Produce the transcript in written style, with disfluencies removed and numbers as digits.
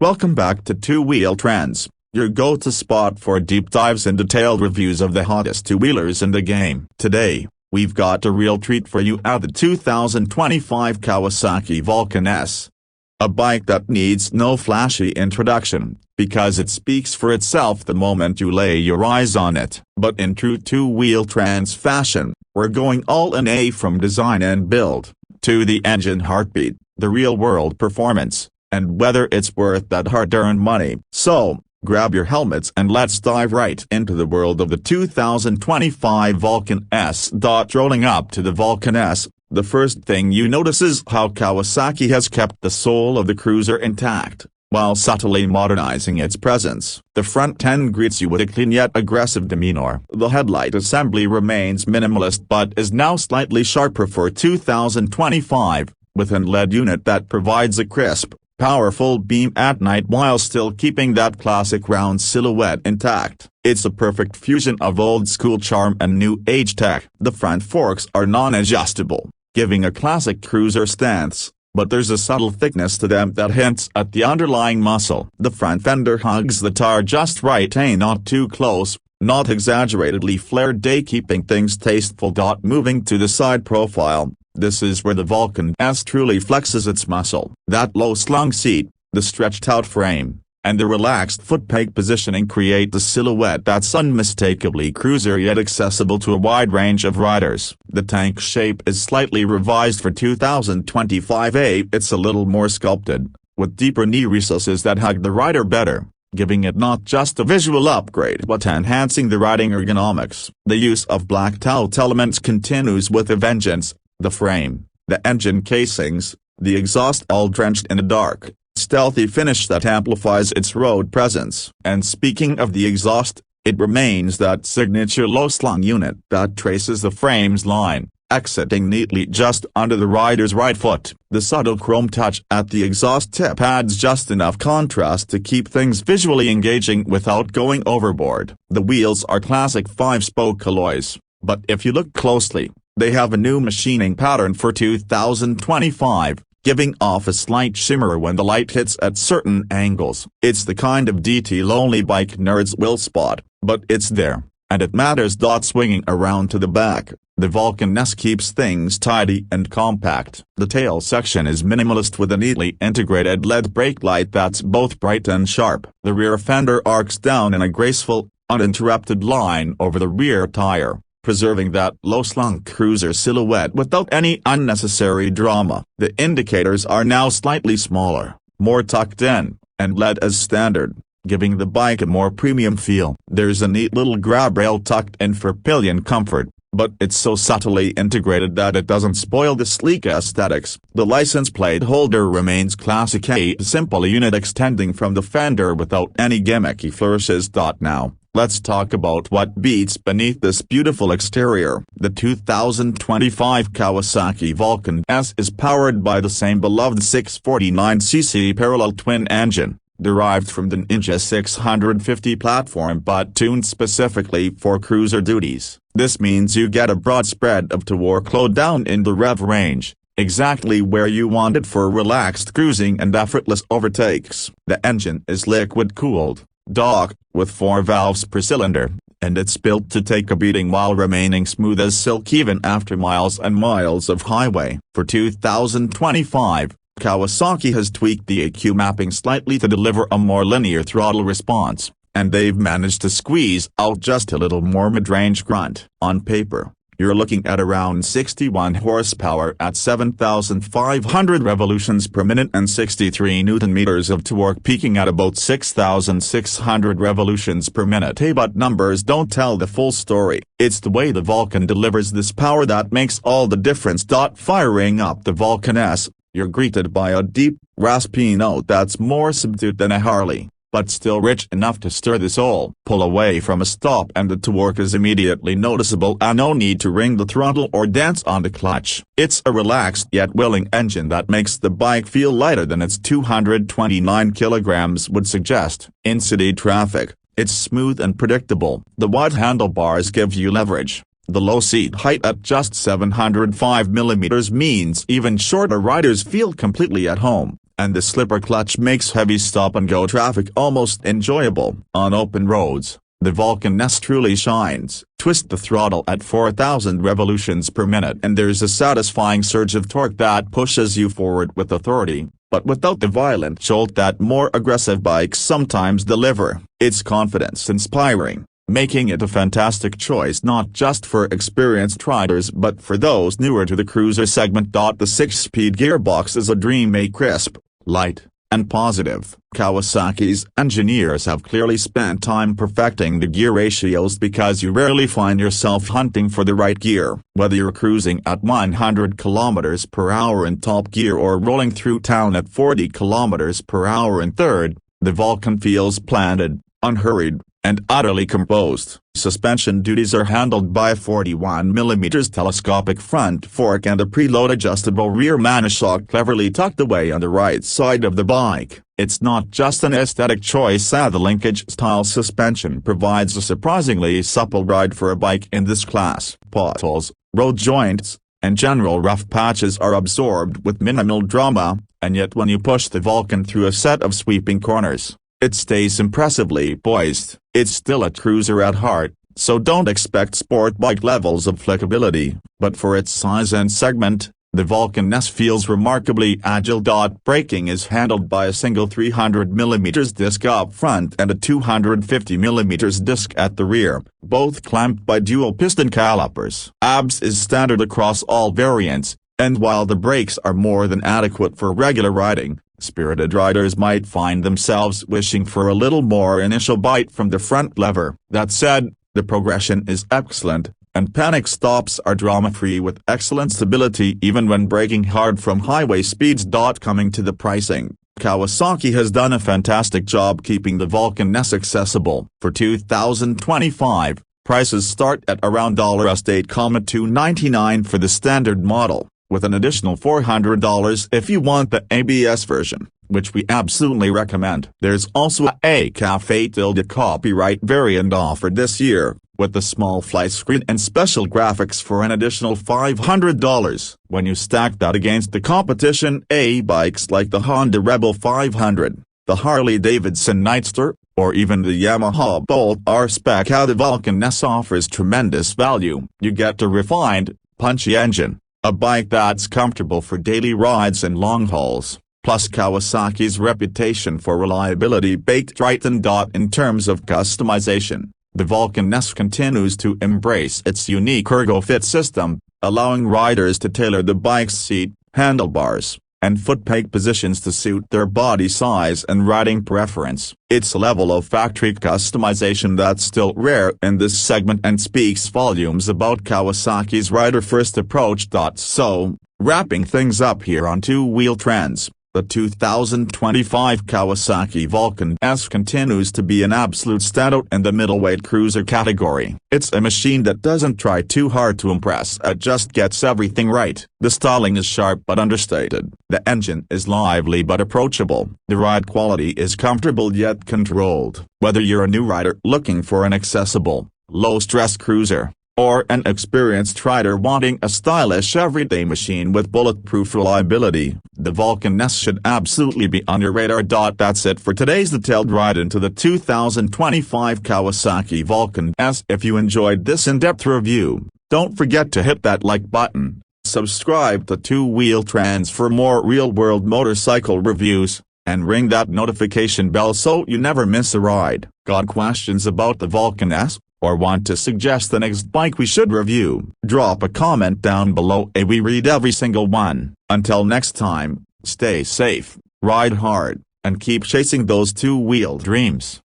Welcome back to Two Wheel Trends, your go-to spot for deep dives and detailed reviews of the hottest two-wheelers in the game. Today, we've got a real treat for you at the 2025 Kawasaki Vulcan S. A bike that needs no flashy introduction, because it speaks for itself the moment you lay your eyes on it. But in true two-wheel trends fashion, we're going all in from design and build, to the engine heartbeat, the real-world performance, and whether it's worth that hard-earned money. So, grab your helmets and let's dive right into the world of the 2025 Vulcan S. Rolling up to the Vulcan S, the first thing you notice is how Kawasaki has kept the soul of the cruiser intact, while subtly modernizing its presence. The front end greets you with a clean yet aggressive demeanor. The headlight assembly remains minimalist but is now slightly sharper for 2025, with an LED unit that provides a crisp, powerful beam at night while still keeping that classic round silhouette intact. It's a perfect fusion of old-school charm and new-age tech. The front forks are non-adjustable, giving a classic cruiser stance, but there's a subtle thickness to them that hints at the underlying muscle. The front fender hugs the tire just right, not too close, not exaggeratedly flared, keeping things tasteful. Moving to the side profile, this is where the Vulcan S truly flexes its muscle. That low-slung seat, the stretched-out frame, and the relaxed foot-peg positioning create the silhouette that's unmistakably cruiser yet accessible to a wide range of riders. The tank shape is slightly revised for 2025. It's a little more sculpted, with deeper knee recesses that hug the rider better, giving it not just a visual upgrade but enhancing the riding ergonomics. The use of black tout elements continues with a vengeance. The frame, the engine casings, the exhaust, all drenched in a dark, stealthy finish that amplifies its road presence. And speaking of the exhaust, it remains that signature low-slung unit that traces the frame's line, exiting neatly just under the rider's right foot. The subtle chrome touch at the exhaust tip adds just enough contrast to keep things visually engaging without going overboard. The wheels are classic 5-spoke alloys, but if you look closely, they have a new machining pattern for 2025, giving off a slight shimmer when the light hits at certain angles. It's the kind of detail only bike nerds will spot, but it's there, and it matters. Swinging around to the back, the Vulcan S keeps things tidy and compact. The tail section is minimalist with a neatly integrated LED brake light that's both bright and sharp. The rear fender arcs down in a graceful, uninterrupted line over the rear tire, preserving that low-slung cruiser silhouette without any unnecessary drama. The indicators are now slightly smaller, more tucked in, and LED as standard, giving the bike a more premium feel. There's a neat little grab rail tucked in for pillion comfort, but it's so subtly integrated that it doesn't spoil the sleek aesthetics. The license plate holder remains classic, a simple unit extending from the fender without any gimmicky flourishes. Now, let's talk about what beats beneath this beautiful exterior. The 2025 Kawasaki Vulcan S is powered by the same beloved 649cc parallel twin engine, derived from the Ninja 650 platform but tuned specifically for cruiser duties. This means you get a broad spread of torque load down in the rev range, exactly where you want it for relaxed cruising and effortless overtakes. The engine is liquid-cooled, with 4 valves per cylinder, and it's built to take a beating while remaining smooth as silk even after miles and miles of highway. For 2025, Kawasaki has tweaked the EQ mapping slightly to deliver a more linear throttle response, and they've managed to squeeze out just a little more mid-range grunt. On paper, you're looking at around 61 horsepower at 7,500 revolutions per minute and 63 Nm of torque, peaking at about 6,600 revolutions per minute. But numbers don't tell the full story. It's the way the Vulcan delivers this power that makes all the difference. Firing up the Vulcan S, you're greeted by a deep, raspy note that's more subdued than a Harley, but still rich enough to stir the soul. Pull away from a stop and the torque is immediately noticeable, and no need to wring the throttle or dance on the clutch. It's a relaxed yet willing engine that makes the bike feel lighter than its 229 kilograms would suggest. In city traffic, it's smooth and predictable. The wide handlebars give you leverage. The low seat height at just 705 mm means even shorter riders feel completely at home, and the slipper clutch makes heavy stop-and-go traffic almost enjoyable. On open roads, the Vulcan S truly shines. Twist the throttle at 4,000 revolutions per minute and there's a satisfying surge of torque that pushes you forward with authority, but without the violent jolt that more aggressive bikes sometimes deliver. It's confidence-inspiring, making it a fantastic choice not just for experienced riders but for those newer to the cruiser segment. The 6-speed gearbox is a dream, a crisp, light, and positive. Kawasaki's engineers have clearly spent time perfecting the gear ratios because you rarely find yourself hunting for the right gear. Whether you're cruising at 100 km per hour in top gear or rolling through town at 40 km per hour in third, the Vulcan feels planted, unhurried, and utterly composed. Suspension duties are handled by a 41mm telescopic front fork and a preload adjustable rear manoshock cleverly tucked away on the right side of the bike. It's not just an aesthetic choice, the linkage-style suspension provides a surprisingly supple ride for a bike in this class. Potholes, road joints, and general rough patches are absorbed with minimal drama, and yet when you push the Vulcan through a set of sweeping corners, it stays impressively poised. It's still a cruiser at heart, so don't expect sport bike levels of flexibility, but for its size and segment, the Vulcan S feels remarkably agile. Braking is handled by a single 300mm disc up front and a 250mm disc at the rear, both clamped by dual-piston calipers. ABS is standard across all variants, and while the brakes are more than adequate for regular riding, spirited riders might find themselves wishing for a little more initial bite from the front lever. That said, the progression is excellent, and panic stops are drama-free with excellent stability even when braking hard from highway speeds. Coming to the pricing, Kawasaki has done a fantastic job keeping the Vulcan S accessible. For 2025, prices start at around $8,299 for the standard model, with an additional $400 if you want the ABS version, which we absolutely recommend. There's also a Cafe Tilde copyright variant offered this year, with a small flight screen and special graphics for an additional $500. When you stack that against the competition bikes like the Honda Rebel 500, the Harley-Davidson Nightster, or even the Yamaha Bolt R-Spec, the Vulcan S offers tremendous value. You get a refined, punchy engine, a bike that's comfortable for daily rides and long hauls, plus Kawasaki's reputation for reliability baked right in. In terms of customization, the Vulcan S continues to embrace its unique ErgoFit system, allowing riders to tailor the bike's seat, handlebars, and foot peg positions to suit their body size and riding preference. It's a level of factory customization that's still rare in this segment and speaks volumes about Kawasaki's rider-first approach. So, wrapping things up here on Two-Wheel Trends, the 2025 Kawasaki Vulcan S continues to be an absolute standout in the middleweight cruiser category. It's a machine that doesn't try too hard to impress, it just gets everything right. The styling is sharp but understated. The engine is lively but approachable. The ride quality is comfortable yet controlled. Whether you're a new rider looking for an accessible, low-stress cruiser, or an experienced rider wanting a stylish everyday machine with bulletproof reliability, the Vulcan S should absolutely be on your radar. That's it for today's detailed ride into the 2025 Kawasaki Vulcan S. If you enjoyed this in-depth review, don't forget to hit that like button, subscribe to Two-Wheel Trends for more real-world motorcycle reviews, and ring that notification bell so you never miss a ride. Got questions about the Vulcan S? Or want to suggest the next bike we should review? Drop a comment down below, we read every single one. Until next time, stay safe, ride hard, and keep chasing those two-wheel dreams.